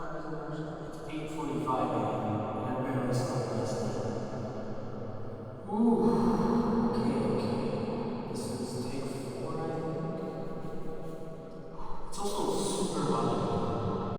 time is it actually? It's 8:45 a.m. and I barely slept last night. Ooh, okay. This is take 4, I think. It's also super hot in here.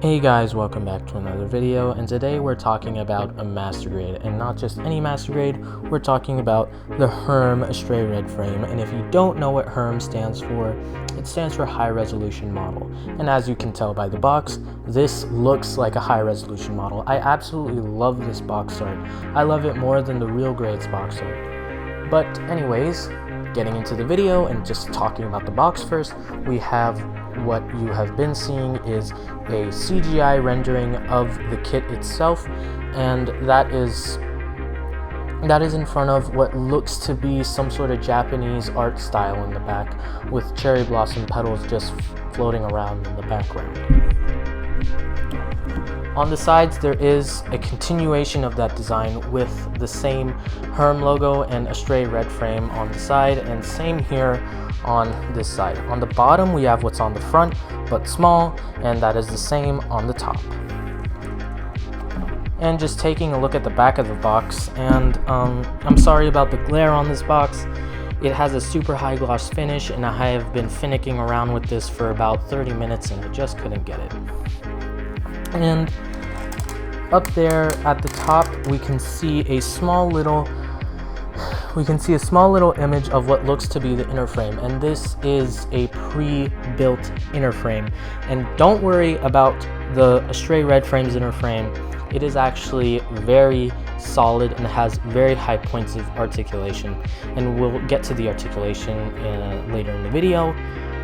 Hey guys, welcome back to another video, and today we're talking about a master grade, and not just any master grade. We're talking about the Hirm Astray red frame, and if you don't know what Hirm stands for, it stands for high resolution model. And as you can tell by the box, this looks like a high resolution model. I absolutely love this box art. I love it more than the real grades box art. But anyways, getting into the video and just talking about the box first, we have what you have been seeing is a CGI rendering of the kit itself, and that is in front of what looks to be some sort of Japanese art style in the back, with cherry blossom petals just floating around in the background. On the sides, there is a continuation of that design with the same Hirm logo and Astray red frame on the side, and same here on this side. On the bottom, we have what's on the front, but small, and that is the same on the top. And just taking a look at the back of the box, and I'm sorry about the glare on this box. It has a super high gloss finish, and I have been finicking around with this for about 30 minutes, and I just couldn't get it. And up there at the top, we can see a small little image of what looks to be the inner frame, and this is a pre-built inner frame. And don't worry about the Astray red frame's inner frame. It is actually very solid and has very high points of articulation, and we'll get to the articulation later in the video.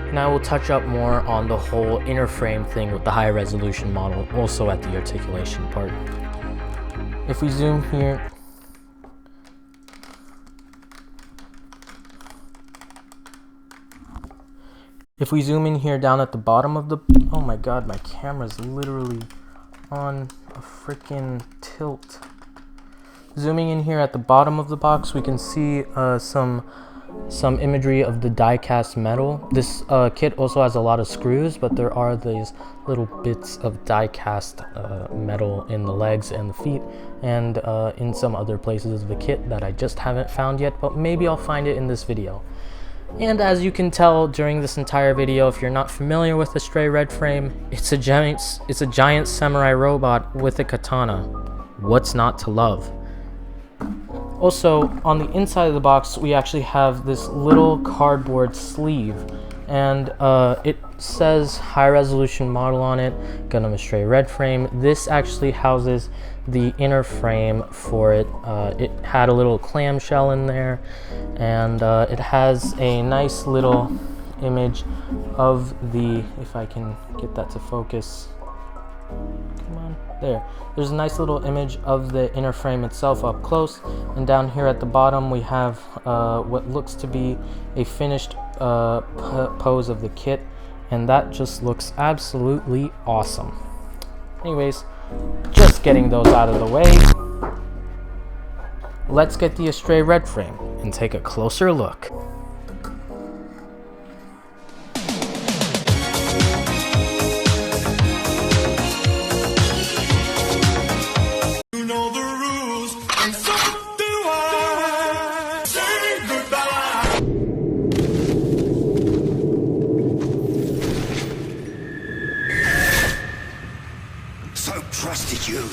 And I will touch up more on the whole inner frame thing with the high resolution model, also at the articulation part. If we zoom here, if we zoom in here down at the bottom of the, oh my god, my camera's literally on a freaking tilt. Zooming in here at the bottom of the box, we can see some imagery of the die-cast metal. This kit also has a lot of screws, but there are these little bits of die-cast metal in the legs and the feet, and in some other places of the kit that I just haven't found yet, but maybe I'll find it in this video. And as you can tell during this entire video, if you're not familiar with the Astray red frame, it's a giant samurai robot with a katana. What's not to love? Also, on the inside of the box, we actually have this little cardboard sleeve, and it says high resolution model on it, Gundam Astray red frame. This actually houses the inner frame for it. It had a little clamshell in there, and it has a nice little image of the, if I can get that to focus, come on, there. There's a nice little image of the inner frame itself up close, and down here at the bottom we have what looks to be a finished pose of the kit, and that just looks absolutely awesome. Anyways, just getting those out of the way, let's get the Astray red frame and take a closer look.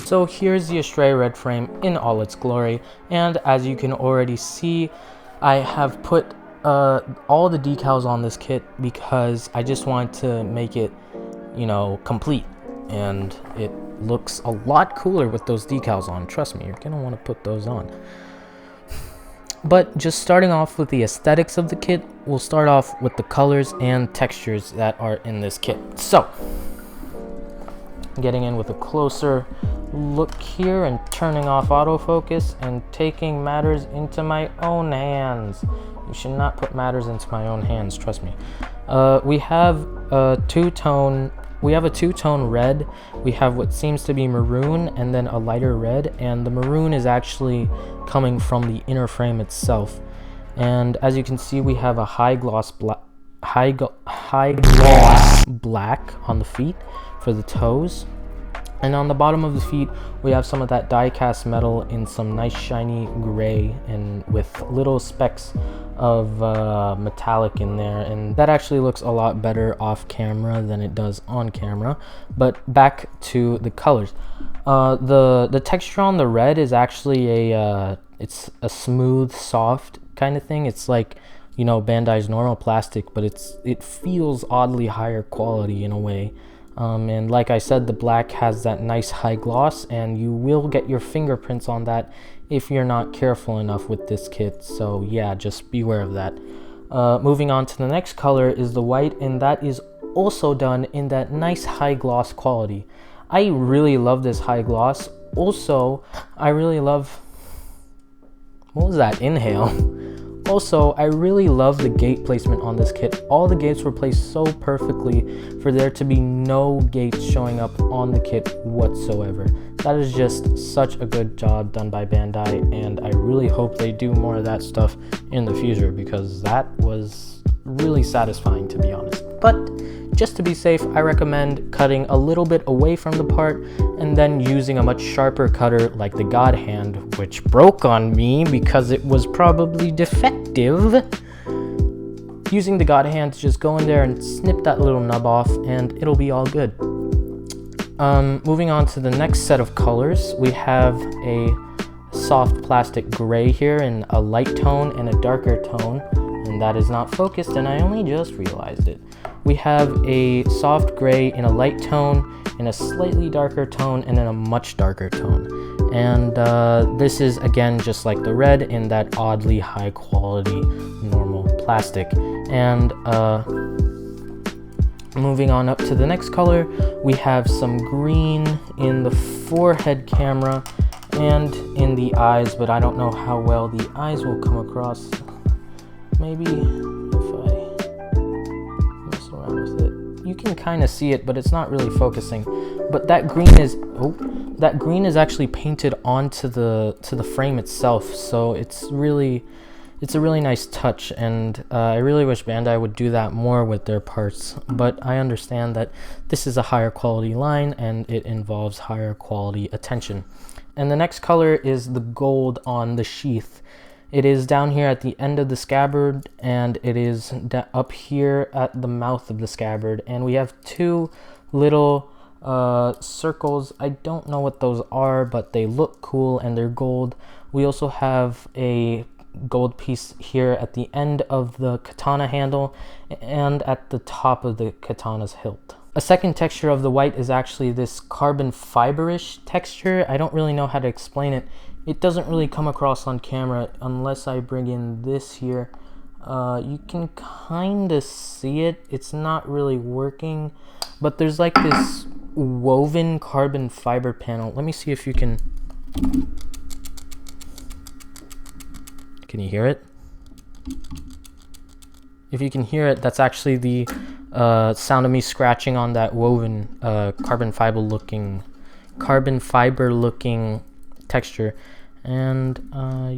So here's the Astray red frame in all its glory, and as you can already see, I have put all the decals on this kit because I just wanted to make it, you know, complete, and it looks a lot cooler with those decals on. Trust me, you're gonna want to put those on. But just starting off with the aesthetics of the kit, we'll start off with the colors and textures that are in this kit. So, getting in with a closer look here and turning off autofocus and taking matters into my own hands. You should not put matters into my own hands, trust me. We have a two-tone red. We have what seems to be maroon and then a lighter red, and the maroon is actually coming from the inner frame itself. And as you can see, we have a high gloss high gloss black on the feet for the toes. And on the bottom of the feet, we have some of that die-cast metal in some nice shiny gray and with little specks of metallic in there. And that actually looks a lot better off camera than it does on camera. But back to the colors. The texture on the red is actually it's a smooth, soft kind of thing. It's like, you know, Bandai's normal plastic, but it feels oddly higher quality in a way. And like I said, the black has that nice high gloss, and you will get your fingerprints on that if you're not careful enough with this kit. So yeah, just beware of that. Moving on to the next color is the white, and that is also done in that nice high gloss quality. I really love this high gloss. Also, I really love... What was that inhale? Also, I really love the gate placement on this kit. All the gates were placed so perfectly for there to be no gates showing up on the kit whatsoever. That is just such a good job done by Bandai, and I really hope they do more of that stuff in the future, because that was really satisfying, to be honest. But just to be safe, I recommend cutting a little bit away from the part and then using a much sharper cutter like the God Hand, which broke on me because it was probably defective. Using the God Hand to just go in there and snip that little nub off, and it'll be all good. Moving on to the next set of colors, we have a soft plastic gray here in a light tone and a darker tone, and that is not focused, and I only just realized it. We have a soft gray in a light tone, in a slightly darker tone, and in a much darker tone. And this is, again, just like the red, in that oddly high quality normal plastic. And moving on up to the next color, we have some green in the forehead camera and in the eyes, but I don't know how well the eyes will come across. Maybe if I mess around with it, you can kind of see it, but it's not really focusing. But that green is actually painted onto the frame itself, so it's a really nice touch, and I really wish Bandai would do that more with their parts. But I understand that this is a higher quality line and it involves higher quality attention. And the next color is the gold on the sheath. It is down here at the end of the scabbard, and it is up here at the mouth of the scabbard. And we have two little circles. I don't know what those are, but they look cool and they're gold. We also have a gold piece here at the end of the katana handle and at the top of the katana's hilt. A second texture of the white is actually this carbon fiber-ish texture. I don't really know how to explain it. It doesn't really come across on camera unless I bring in this here. You can kind of see it. It's not really working, but there's like this woven carbon fiber panel. Let me see if you can... Can you hear it? If you can hear it, that's actually the sound of me scratching on that woven carbon fiber looking texture. And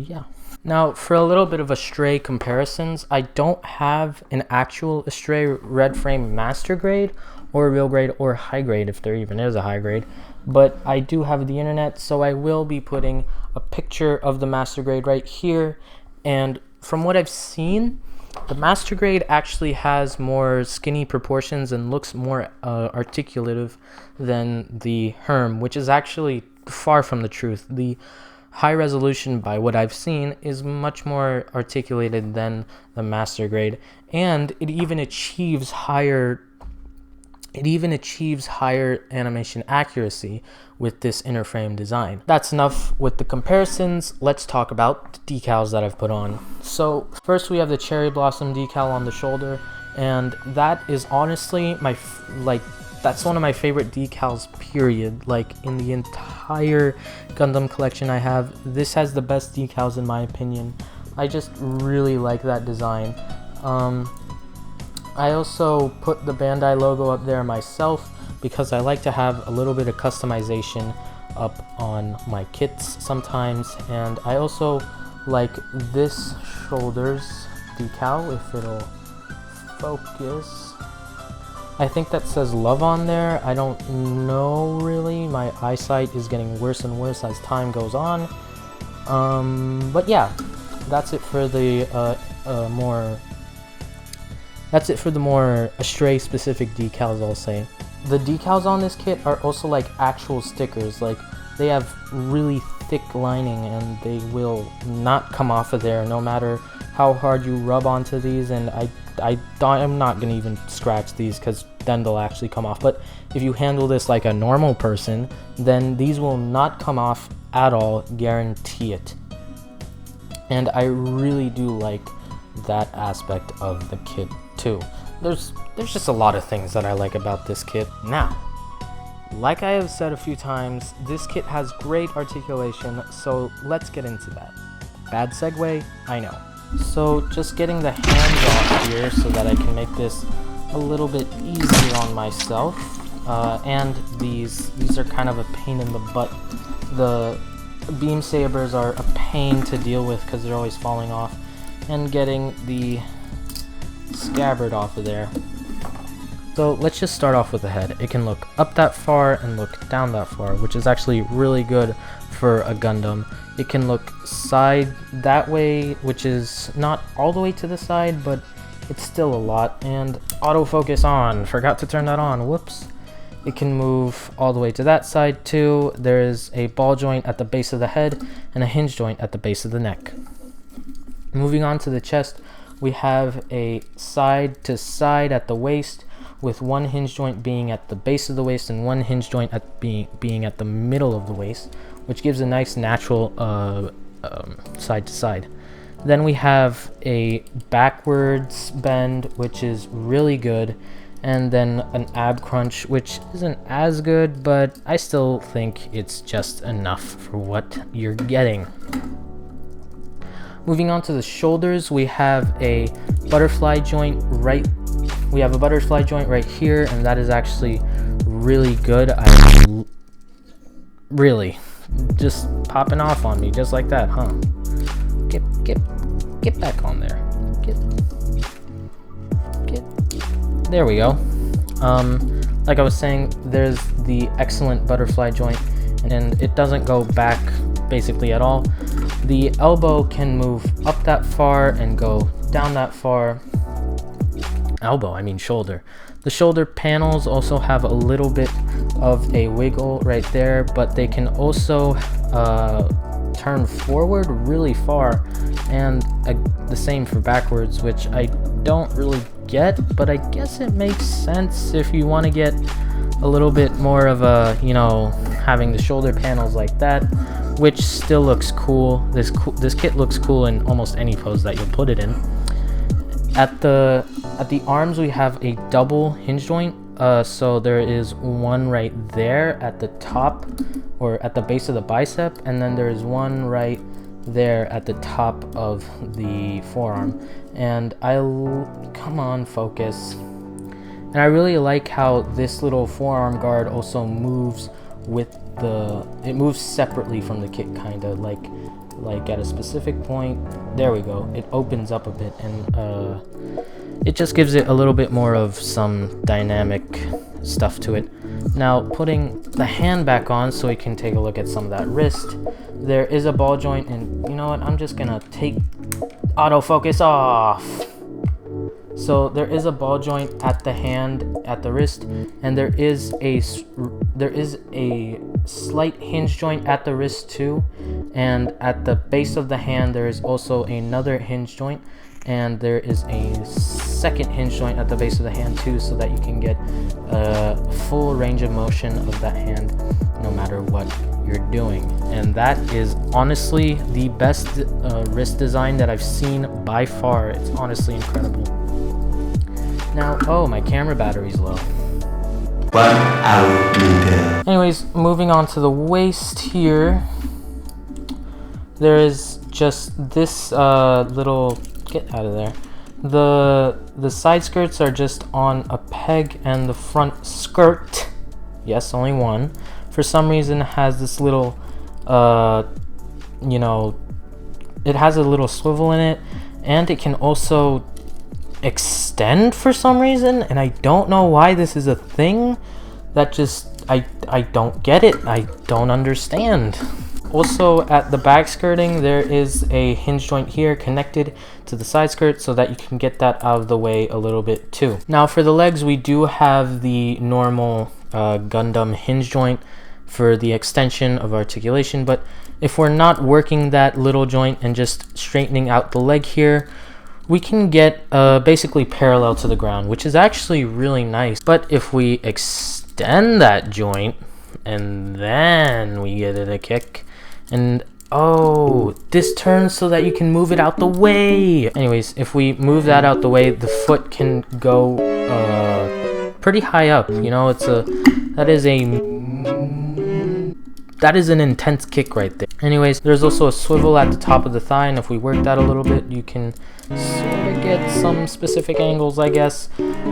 yeah. Now for a little bit of Astray comparisons, I don't have an actual Astray red frame master grade or real grade or high grade, if there even is a high grade, but I do have the internet, so I will be putting a picture of the master grade right here. And from what I've seen, the master grade actually has more skinny proportions and looks more articulative than the Hirm, which is actually far from the truth. The high resolution, by what I've seen, is much more articulated than the master grade, and it even achieves higher animation accuracy with this inner frame design. That's enough with the comparisons. Let's talk about the decals that I've put on. So first we have the cherry blossom decal on the shoulder, and that is honestly that's one of my favorite decals, period. Like, in the entire Gundam collection I have, this has the best decals in my opinion. I just really like that design. I also put the Bandai logo up there myself because I like to have a little bit of customization up on my kits sometimes. And I also like this shoulders decal, if it'll Focus. I think that says love on there. I don't know really. My eyesight is getting worse and worse as time goes on. But yeah, that's it for the more Astray specific decals, I'll say. The decals on this kit are also like actual stickers. Like, they have really thick lining and they will not come off of there no matter how hard you rub onto these. And I'm not gonna even scratch these because then they'll actually come off. But if you handle this like a normal person, then these will not come off at all, guarantee it. And I really do like that aspect of the kit too. There's just a lot of things that I like about this kit. Now, like I have said a few times, this kit has great articulation, so let's get into that. Bad segue, I know. So just getting the hands off here so that I can make this a little bit easier on myself. And these are kind of a pain in the butt. The beam sabers are a pain to deal with because they're always falling off. And getting the scabbard off of there. So let's just start off with the head. It can look up that far and look down that far, which is actually really good for a Gundam. It can look side that way, which is not all the way to the side, but it's still a lot. And autofocus on, forgot to turn that on, whoops. It can move all the way to that side too. There is a ball joint at the base of the head and a hinge joint at the base of the neck. Moving on to the chest, we have a side to side at the waist, with one hinge joint being at the base of the waist and one hinge joint at being at the middle of the waist, which gives a nice natural side to side. Then we have a backwards bend, which is really good, and then an ab crunch, which isn't as good, but I still think it's just enough for what you're getting. Moving on to the shoulders, we have a butterfly joint right here, and that is actually really good. Really just popping off on me just like that, huh? Get back on there. There we go. Like I was saying, there's the excellent butterfly joint, and it doesn't go back basically at all. The elbow can move up that far and go down that far. Shoulder. The shoulder panels also have a little bit of a wiggle right there, but they can also turn forward really far, and the same for backwards, which I don't really get, but I guess it makes sense if you want to get a little bit more of a, having the shoulder panels like that, which still looks cool. This kit looks cool in almost any pose that you'll put it in. At the arms, we have a double hinge joint. So there is one right there at the top, or at the base of the bicep, and then there is one right there at the top of the forearm. And come on, focus. And I really like how this little forearm guard also moves it moves separately from the kit, kind of like at a specific point. There we go. It opens up a bit, and it just gives it a little bit more of some dynamic stuff to it. Now, putting the hand back on so we can take a look at some of that wrist, there is a ball joint, and you know what, I'm just gonna take autofocus off. So there is a ball joint at the hand, at the wrist, and there is a slight hinge joint at the wrist too, and at the base of the hand there is also another hinge joint, and there is a second hinge joint at the base of the hand too, so that you can get a full range of motion of that hand no matter what you're doing. And that is honestly the best wrist design that I've seen by far. It's honestly incredible. Now, oh, my camera battery's low. 1 hour later. Anyways, moving on to the waist here, there is just this little, get out of there. The side skirts are just on a peg, and the front skirt, yes, only one, for some reason has this little, it has a little swivel in it, and it can also extend for some reason, and I don't know why this is a thing. That just, I don't get it. I don't understand. Also, at the back skirting, there is a hinge joint here connected to the side skirt so that you can get that out of the way a little bit too. Now for the legs, we do have the normal Gundam hinge joint for the extension of articulation, but if we're not working that little joint and just straightening out the leg here, we can get basically parallel to the ground, which is actually really nice. But if we extend that joint and then we get it a kick, and oh, this turns so that you can move it out the way. Anyways, if we move that out the way, the foot can go pretty high up. You know, that is an intense kick right there. Anyways, there's also a swivel at the top of the thigh, and if we work that a little bit, you can sort of get some specific angles, I guess,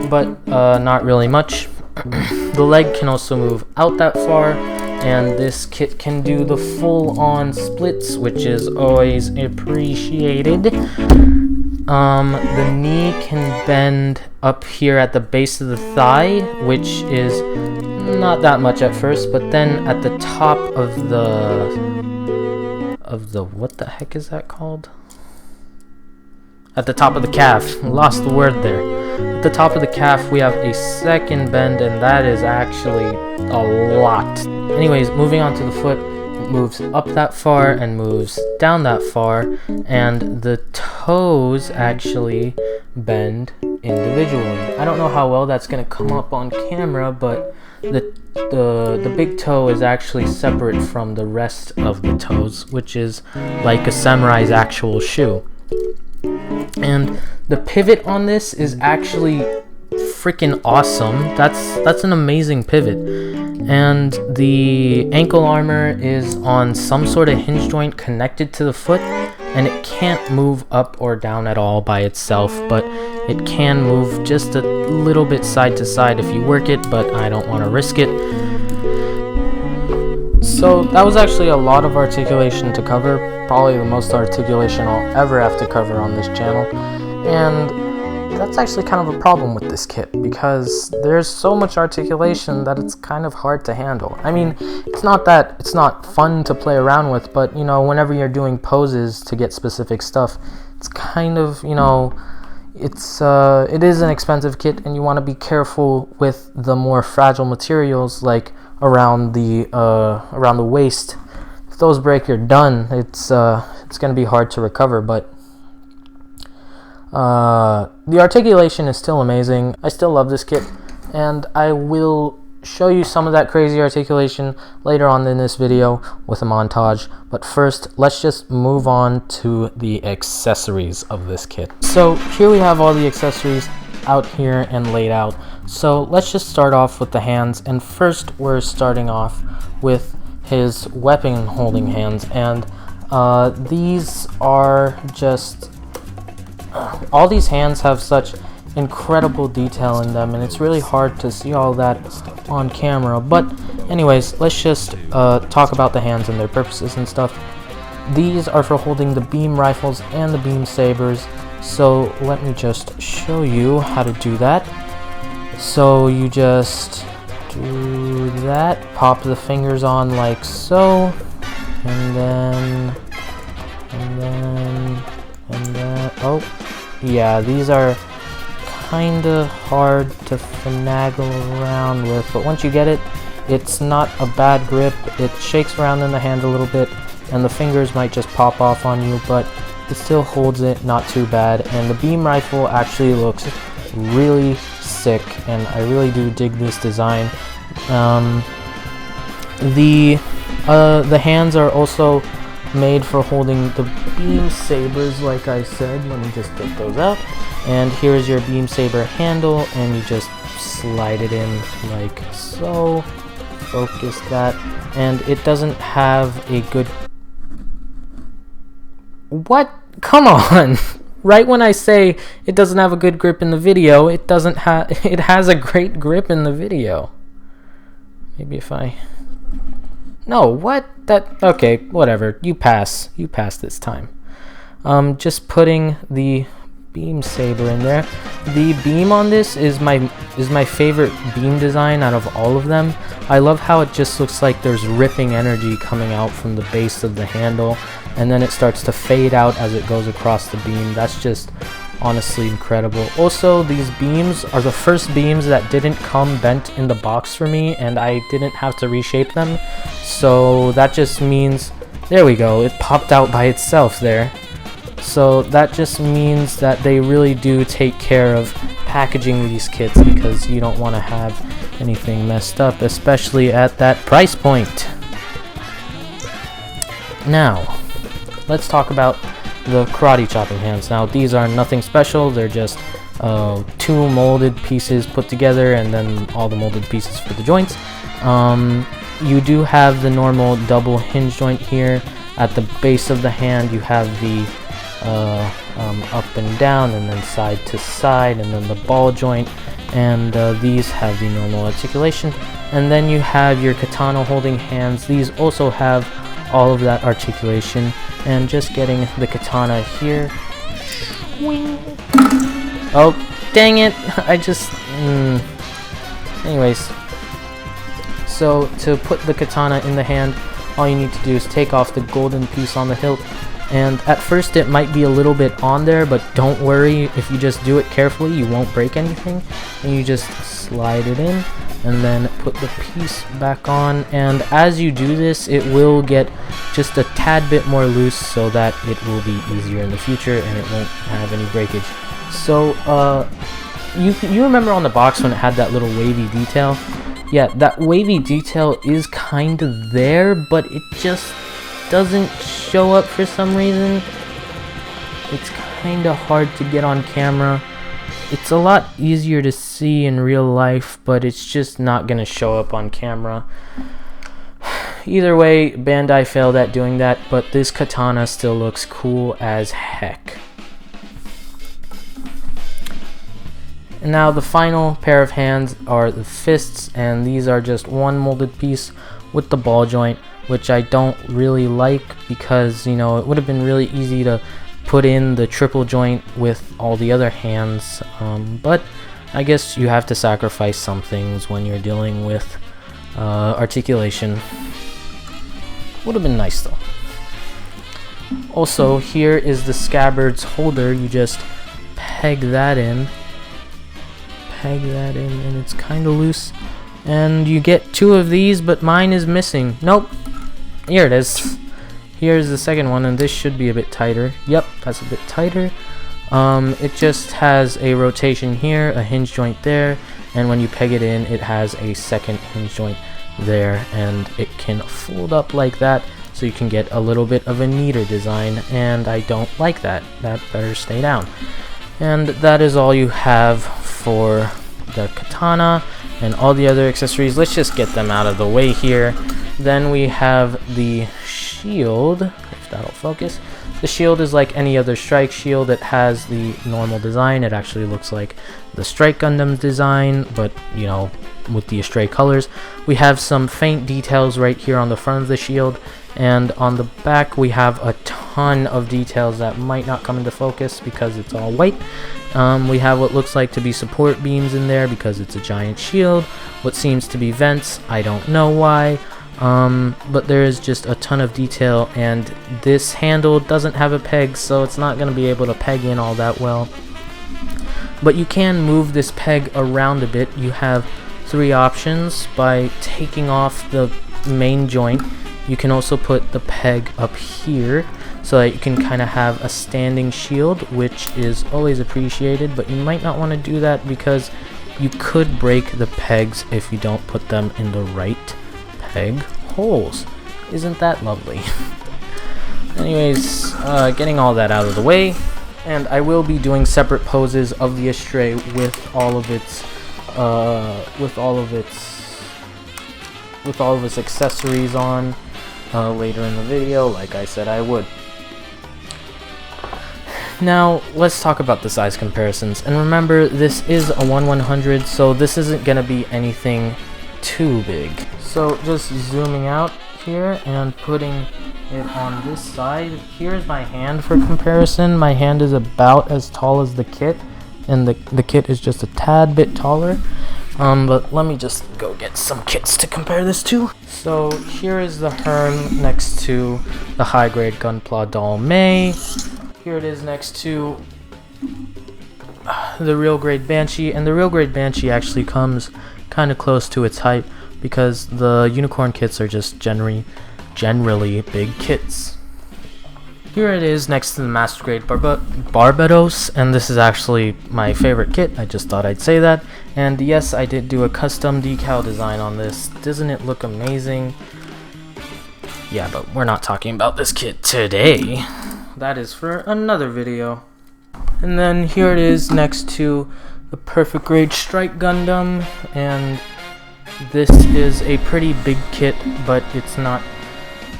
but not really much. The leg can also move out that far, and this kit can do the full-on splits, which is always appreciated. The knee can bend up here at the base of the thigh, which is not that much at first, but then at the top of the what the heck is that called? At the top of the calf. Lost the word there. At the top of the calf, we have a second bend, and that is actually a lot. Anyways, moving on to the foot, it moves up that far and moves down that far, and the toes actually bend individually. I don't know how well that's going to come up on camera, but the big toe is actually separate from the rest of the toes, which is like a samurai's actual shoe. And the pivot on this is actually freaking awesome. That's an amazing pivot. And the ankle armor is on some sort of hinge joint connected to the foot, and it can't move up or down at all by itself, but it can move just a little bit side to side if you work it, but I don't want to risk it. So that was actually a lot of articulation to cover, probably the most articulation I'll ever have to cover on this channel, and that's actually kind of a problem with this kit, because there's so much articulation that it's kind of hard to handle. I mean, it's not that it's not fun to play around with, but you know, whenever you're doing poses to get specific stuff, it's kind of, you know, it is an expensive kit, and you want to be careful with the more fragile materials like around the waist. If those break, you're done. It's going to be hard to recover, but the articulation is still amazing. I still love this kit, and I will show you some of that crazy articulation later on in this video with a montage. But first, let's just move on to the accessories of this kit. So here we have all the accessories out here and laid out. So let's just start off with the hands, and first we're starting off with his weapon holding hands, and these are just all these hands have such incredible detail in them, and it's really hard to see all that on camera. But anyways, let's just talk about the hands and their purposes and stuff. These are for holding the beam rifles and the beam sabers, so let me just show you how to do that. So you just do that, pop the fingers on like so, and then oh yeah, these are kinda hard to finagle around with, but once you get it, it's not a bad grip. It shakes around in the hand a little bit, and the fingers might just pop off on you, but it still holds it not too bad. And the beam rifle actually looks really sick, and I really do dig this design. The hands are also made for holding the beam sabers, like I said. Let me just get those out. And here's your beam saber handle, and you just slide it in like so. Focus that, and it doesn't have a good... What? Come on! Right when I say it doesn't have a good grip in the video, it doesn't have... It has a great grip in the video. Maybe if I... No, what? That... Okay, whatever. You pass. You pass this time. Just putting the beam saber in there. The beam on this is my favorite beam design out of all of them. I love how it just looks like there's ripping energy coming out from the base of the handle, and then it starts to fade out as it goes across the beam. That's just honestly incredible. Also, these beams are the first beams that didn't come bent in the box for me, and I didn't have to reshape them. So that just means, there we go, it popped out by itself there. So that just means that they really do take care of packaging these kits, because you don't want to have anything messed up, especially at that price point. Now, let's talk about the karate chopping hands. Now, these are nothing special. They're just 2 molded pieces put together, and then all the molded pieces for the joints. You do have the normal double hinge joint here. At the base of the hand, you have the up and down, and then side to side, and then the ball joint, and these have the normal articulation. And then you have your katana holding hands. These also have all of that articulation, and just getting the katana here. Oh, dang it! I just anyways, so to put the katana in the hand, all you need to do is take off the golden piece on the hilt. And at first it might be a little bit on there, but don't worry, if you just do it carefully, you won't break anything. And you just slide it in, and then put the piece back on. And as you do this, it will get just a tad bit more loose, so that it will be easier in the future and it won't have any breakage. So you remember on the box when it had that little wavy detail? Yeah, that wavy detail is kind of there, but it just doesn't show up for some reason. It's kind of hard to get on camera. It's a lot easier to see in real life, but it's just not gonna show up on camera. Either way, Bandai failed at doing that, but this katana still looks cool as heck. And now the final pair of hands are the fists, and these are just one molded piece with the ball joint, which I don't really like, because, you know, it would have been really easy to put in the triple joint with all the other hands, but I guess you have to sacrifice some things when you're dealing with articulation. Would have been nice though. Also, here is the scabbard's holder. You just peg that in, and it's kind of loose. And you get 2 of these, but mine is missing. Nope. Here it is. Here's the second one, and this should be a bit tighter. Yep, that's a bit tighter. It just has a rotation here, a hinge joint there, and when you peg it in, it has a second hinge joint there, and it can fold up like that, so you can get a little bit of a neater design, and I don't like that. That better stay down. And that is all you have for the katana and all the other accessories. Let's just get them out of the way here. Then we have the shield, if that'll focus. The shield is like any other strike shield. It has the normal design. It actually looks like the Strike Gundam design, but, you know, with the Astray colors. We have some faint details right here on the front of the shield, and on the back we have a ton of details that might not come into focus because it's all white. We have what looks like to be support beams in there because it's a giant shield. What seems to be vents, I don't know why. But there is just a ton of detail, and this handle doesn't have a peg, so it's not going to be able to peg in all that well. But you can move this peg around a bit. You have 3 options. By taking off the main joint, you can also put the peg up here so that you can kind of have a standing shield, which is always appreciated, but you might not want to do that because you could break the pegs if you don't put them in the right peg holes. Isn't that lovely? Anyways, getting all that out of the way, and I will be doing separate poses of the Astray with all of its accessories on later in the video, like I said I would. Now let's talk about the size comparisons, and remember, this is a 1/100, so this isn't gonna be anything too big. So just zooming out here and putting it on this side. Here's my hand for comparison. My hand is about as tall as the kit, and the kit is just a tad bit taller. But let me just go get some kits to compare this to. So here is the Hirm next to the high-grade Gunpla Doll May. Here it is next to the real grade Banshee, and the real grade Banshee actually comes kind of close to its height because the unicorn kits are just generally big kits. Here it is next to the Master Grade Barbados, and this is actually my favorite kit. I just thought I'd say that. And yes, I did do a custom decal design on this. Doesn't it look amazing? Yeah, but we're not talking about this kit today. That is for another video. And then here it is next to the Perfect Grade Strike Gundam, and this is a pretty big kit, but it's not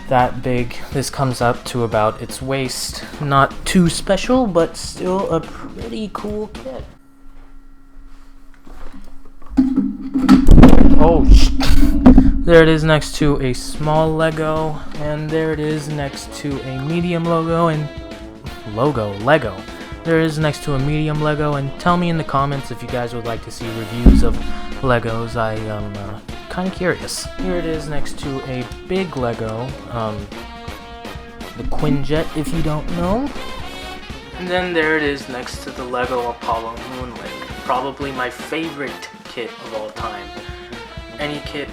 that big. This comes up to about its waist. Not too special, but still a pretty cool kit. Oh, there it is next to a small Lego, and there it is next to a medium Lego. There it is next to a medium Lego, and tell me in the comments if you guys would like to see reviews of Legos. I am kind of curious. Here it is next to a big Lego, the Quinjet, if you don't know. And then there it is next to the Lego Apollo Moonlake, probably my favorite kit of all time. Any kit,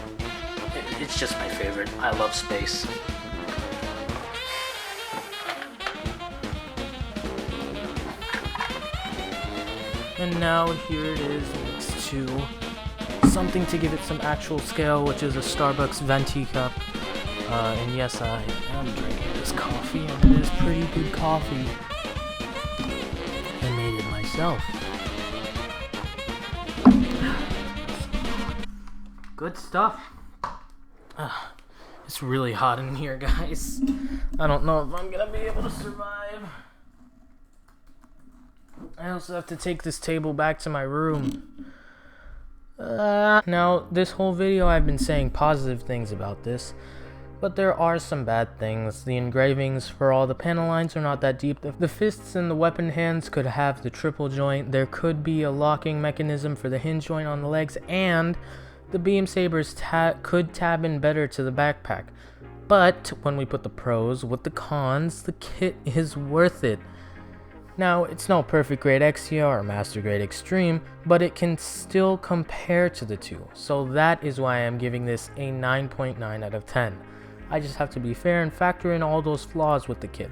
it's just my favorite. I love space. And now here it is next to something to give it some actual scale, which is a Starbucks venti cup. And yes, I am drinking this coffee, and it is pretty good coffee. I made it myself. Good stuff. It's really hot in here, guys. I don't know if I'm gonna be able to survive. I also have to take this table back to my room. Now, this whole video I've been saying positive things about this, but there are some bad things. The engravings for all the panel lines are not that deep. The fists and the weapon hands could have the triple joint. There could be a locking mechanism for the hinge joint on the legs, and the beam sabers could tab in better to the backpack. But when we put the pros with the cons, the kit is worth it. Now, it's no perfect grade Exia or master grade Extreme, but it can still compare to the two. So that is why I'm giving this a 9.9 out of 10. I just have to be fair and factor in all those flaws with the kit.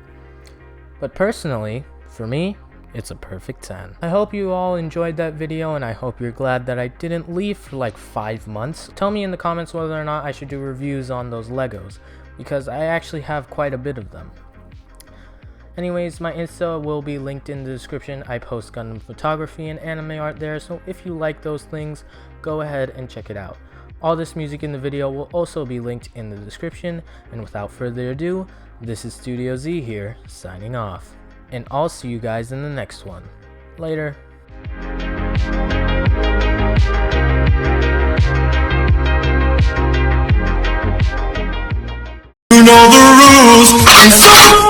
But personally, for me, it's a perfect 10. I hope you all enjoyed that video, and I hope you're glad that I didn't leave for like 5 months. Tell me in the comments whether or not I should do reviews on those Legos, because I actually have quite a bit of them. Anyways, my Insta will be linked in the description. I post Gundam photography and anime art there, so if you like those things, go ahead and check it out. All this music in the video will also be linked in the description, and without further ado, this is Studio Z here, signing off. And I'll see you guys in the next one. Later. You know the rules.